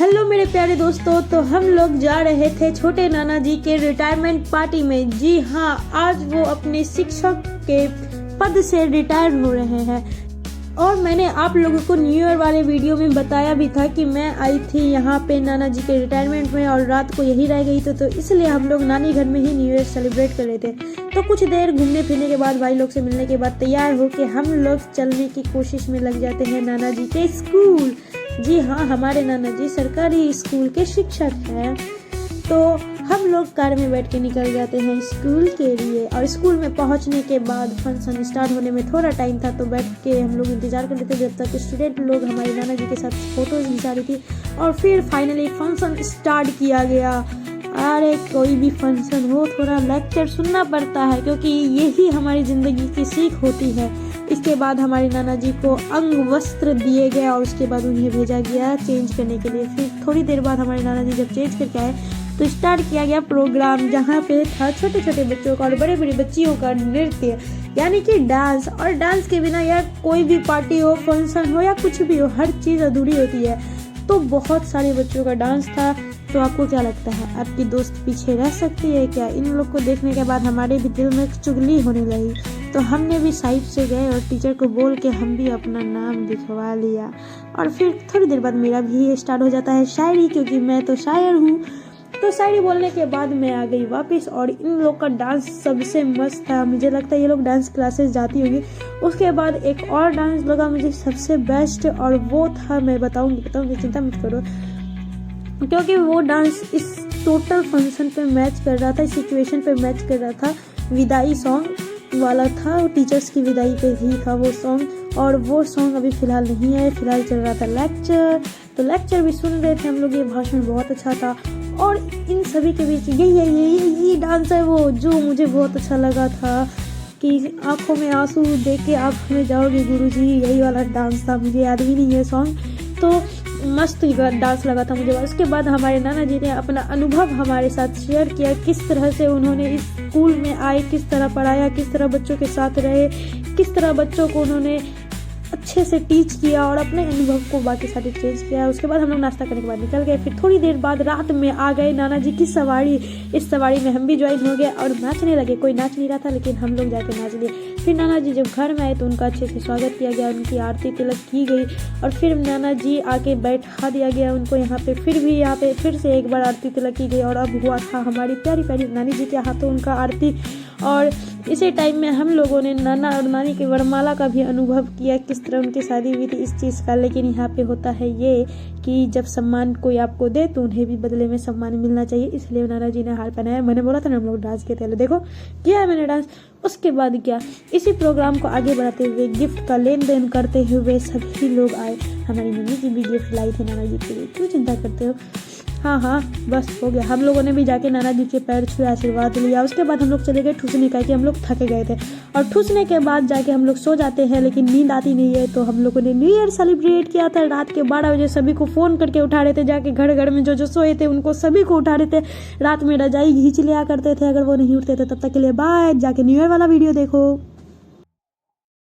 Hello मेरे प्यारे दोस्तों, तो हम लोग जा रहे थे छोटे नाना जी के रिटायरमेंट पार्टी में। जी हाँ, आज वो अपने शिक्षक के पद से रिटायर हो रहे हैं। और मैंने आप लोगों को न्यू ईयर वाले वीडियो में बताया भी था कि मैं आई थी यहाँ पे नाना जी के रिटायरमेंट में और रात को यही रह गई तो इसलिए हम लोग नानी घर में ही न्यू ईयर सेलिब्रेट कर रहे थे। तो कुछ देर घूमने फिरने के बाद, भाई लोग से मिलने के बाद तैयार होके हम लोग चलने की कोशिश में लग जाते हैं नाना जी के स्कूल। जी हाँ, हमारे नाना जी सरकारी स्कूल के शिक्षक हैं। तो हम लोग कार में बैठ के निकल जाते हैं स्कूल के लिए। और स्कूल में पहुंचने के बाद फंक्शन स्टार्ट होने में थोड़ा टाइम था, तो बैठ के हम लोग इंतजार कर रहे थे जब तक स्टूडेंट लोग हमारे नाना जी के साथ फोटोज खिंचा रही थी। और फिर फाइनली फंक्शन स्टार्ट किया गया। अरे कोई भी फंक्शन हो, थोड़ा लेक्चर सुनना पड़ता है क्योंकि यही हमारी ज़िंदगी की सीख होती है। इसके बाद हमारे नाना जी को अंग वस्त्र दिए गए और उसके बाद उन्हें भेजा गया चेंज करने के लिए। फिर थोड़ी देर बाद हमारे नाना जी जब चेंज करके आए तो स्टार्ट किया गया प्रोग्राम, जहाँ पे था छोटे छोटे बच्चों का और बड़े बड़े बच्चियों का नृत्य, यानी कि डांस। और डांस के बिना यार कोई भी पार्टी हो, फंक्शन हो या कुछ भी हो, हर चीज़ अधूरी होती है। तो बहुत सारे बच्चों का डांस था। तो आपको क्या लगता है, आपकी दोस्त पीछे रह सकती है क्या? इन लोग को देखने के बाद हमारे भी दिल में चुगली होने लगी। तो हमने भी साइड से गए और टीचर को बोल के हम भी अपना नाम लिखवा लिया। और फिर थोड़ी देर बाद मेरा भी स्टार्ट हो जाता है शायरी, क्योंकि मैं तो शायर हूँ। तो शायरी बोलने के बाद मैं आ गई वापस। और इन लोग का डांस सबसे मस्त था। मुझे लगता है ये लोग डांस क्लासेस जाती होंगी। उसके बाद एक और डांस लगा मुझे सबसे बेस्ट, और वो था, मैं बताऊंगी, चिंता मत करो, क्योंकि वो डांस इस टोटल फंक्शन पे मैच कर रहा था, इस सिचुएशन पे मैच कर रहा था। विदाई सॉन्ग वाला था, टीचर्स की विदाई पे ही था वो सॉन्ग। और वो सॉन्ग अभी फ़िलहाल नहीं है, फ़िलहाल चल रहा था लेक्चर। तो लेक्चर भी सुन रहे थे हम लोग। ये भाषण बहुत अच्छा था। और इन सभी के बीच यही डांस है वो जो मुझे बहुत अच्छा लगा था कि आंखों में आंसू देख के आप हमें जाओगे गुरुजी, यही वाला डांस था। मुझे याद ही नहीं है सॉन्ग। तो मस्त डांस लगा था मुझे। उसके बाद हमारे नाना जी ने अपना अनुभव हमारे साथ शेयर किया, किस तरह से उन्होंने इस स्कूल में आए, किस तरह पढ़ाया, किस तरह बच्चों के साथ रहे, किस तरह बच्चों को उन्होंने अच्छे से टीच किया और अपने अनुभव को बाकी साथ चेंज किया। उसके बाद हम लोग नाश्ता करने के बाद निकल गए। फिर थोड़ी देर बाद रात में आ गए नाना जी की सवारी। इस सवारी में हम भी ज्वाइन हो गए और नाचने लगे। कोई नाच नहीं रहा था लेकिन हम लोग जाके नाच लिए। फिर नाना जी जब घर में आए तो उनका अच्छे से स्वागत किया गया, उनकी आरती तिलक की गई। और फिर नाना जी आके बैठा दिया गया उनको यहाँ पे। फिर भी यहाँ पे फिर से एक बार आरती तिलक की गई। और अब हुआ था हमारी प्यारी प्यारी नानी जी के हाथों उनका आरती। और इसी टाइम में हम लोगों ने नाना और नानी की वरमाला का भी अनुभव किया, किस तरह उनकी शादी हुई थी इस चीज़ का। लेकिन यहाँ पे होता है ये कि जब सम्मान कोई आपको दे तो उन्हें भी बदले में सम्मान मिलना चाहिए, इसलिए नाना जी ने हार पहनाया। मैंने बोला था ना हम लोग डांस किए थे, देखो किया है मैंने डांस। उसके बाद क्या, इसी प्रोग्राम को आगे बढ़ाते हुए गिफ्ट का लेन देन करते हुए सभी लोग आए। हमारी मम्मी जी भी गिफ्ट लाई थी नाना जी के लिए, क्यों चिंता करते हो। हाँ, बस हो गया। हम लोगों ने भी जाके नाना जी के पैर छुए, आशीर्वाद लिया। उसके बाद हम लोग चले गए ठूसने का, कि हम लोग थके गए थे। और ठूसने के बाद जाके हम लोग सो जाते हैं, लेकिन नींद आती नहीं है। तो हम लोगों ने न्यू ईयर सेलिब्रेट किया था। रात के 12 बजे सभी को फ़ोन करके उठा रहे थे, जाके घर घर में जो सोए थे उनको सभी को उठा रहे थे। रात में रजाई खींच लिया करते थे, अगर वो नहीं उठते थे। तब तक के लिए बाय। जाके न्यू ईयर वाला वीडियो देखो।